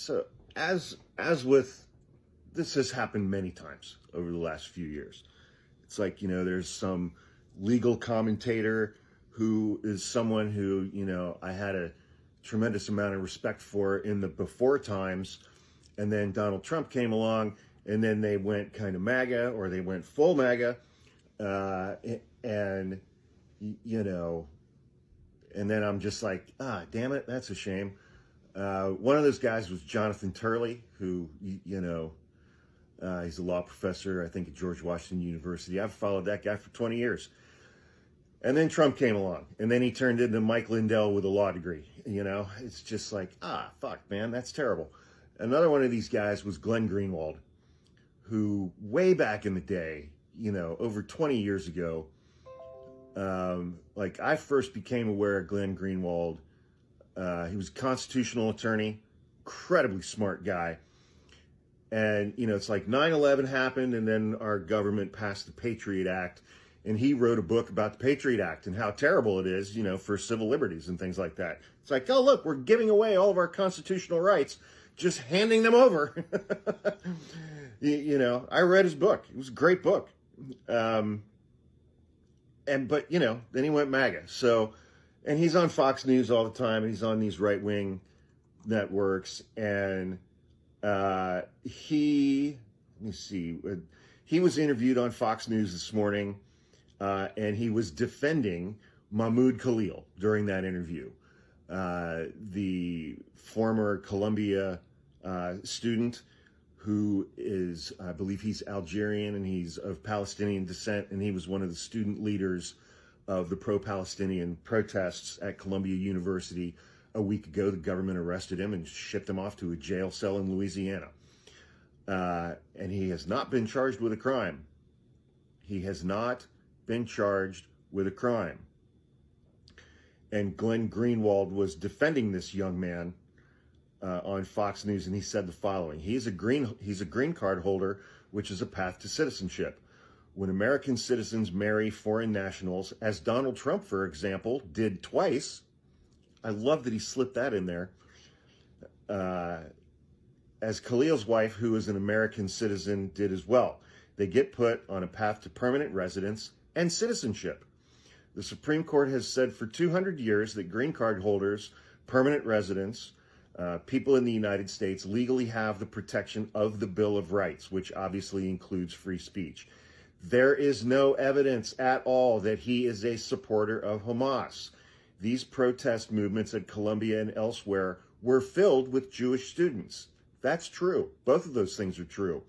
So as with this has happened many times over the last few years. It's like, there's some legal commentator who is someone who, I had a tremendous amount of respect for in the before times. And then Donald Trump came along, and then they went kind of MAGA, or they went full MAGA. And then I'm just like, damn it, that's a shame. One of those guys was Jonathan Turley, who, he's a law professor, I think, at George Washington University. I've followed that guy for 20 years. And then Trump came along, and then he turned into Mike Lindell with a law degree. It's just like, fuck, man, that's terrible. Another one of these guys was Glenn Greenwald, who way back in the day, over 20 years ago, I first became aware of Glenn Greenwald. He was a constitutional attorney, incredibly smart guy. And, it's like 9/11 happened, and then our government passed the Patriot Act. And he wrote a book about the Patriot Act and how terrible it is, for civil liberties and things like that. It's like, oh, look, we're giving away all of our constitutional rights, just handing them over. I read his book. It was a great book. But then he went MAGA. So, and he's on Fox News all the time. He's on these right-wing networks. And he was interviewed on Fox News this morning. And he was defending Mahmoud Khalil during that interview, the former Columbia student who is, I believe he's Algerian and he's of Palestinian descent, and he was one of the student leaders of the pro-Palestinian protests at Columbia University a week ago. The government arrested him and shipped him off to a jail cell in Louisiana. And he has not been charged with a crime. He has not been charged with a crime. And Glenn Greenwald was defending this young man on Fox News, and he said the following: he's a green card holder, which is a path to citizenship. When American citizens marry foreign nationals, as Donald Trump, for example, did twice, I love that he slipped that in there, as Khalil's wife, who is an American citizen, did as well. They get put on a path to permanent residence and citizenship. The Supreme Court has said for 200 years that green card holders, permanent residents, people in the United States legally have the protection of the Bill of Rights, which obviously includes free speech. There is no evidence at all that he is a supporter of Hamas. These protest movements at Columbia and elsewhere were filled with Jewish students. That's true. Both of those things are true.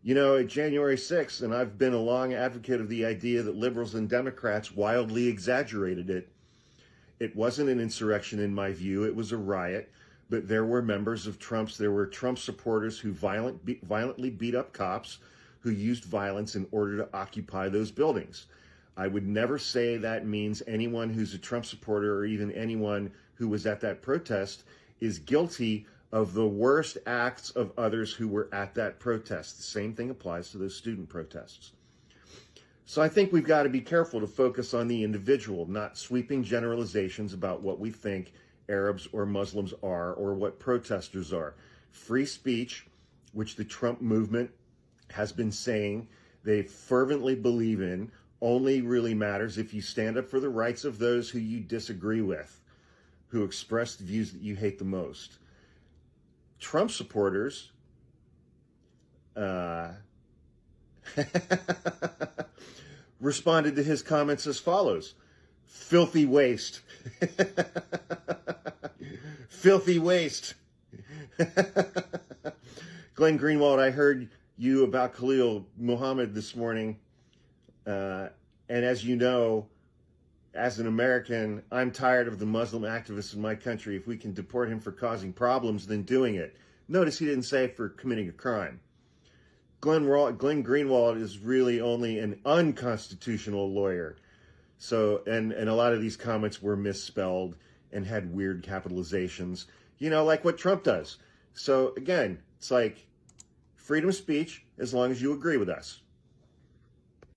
At January 6th, and I've been a long advocate of the idea that liberals and Democrats wildly exaggerated it. It wasn't an insurrection in my view. It was a riot. But there were there were Trump supporters who violently beat up cops who used violence in order to occupy those buildings. I would never say that means anyone who's a Trump supporter or even anyone who was at that protest is guilty of the worst acts of others who were at that protest. The same thing applies to those student protests. So I think we've got to be careful to focus on the individual, not sweeping generalizations about what we think Arabs or Muslims are or what protesters are. Free speech, which the Trump movement has been saying they fervently believe in, only really matters if you stand up for the rights of those who you disagree with, who express the views that you hate the most. Trump supporters responded to his comments as follows: filthy waste. Filthy waste. Glenn Greenwald, I heard you about Khalil Muhammad this morning. And as you know, as an American, I'm tired of the Muslim activists in my country. If we can deport him for causing problems, then doing it. Notice he didn't say for committing a crime. Glenn Greenwald is really only an unconstitutional lawyer. So, and a lot of these comments were misspelled and had weird capitalizations, like what Trump does. So again, it's like freedom of speech as long as you agree with us.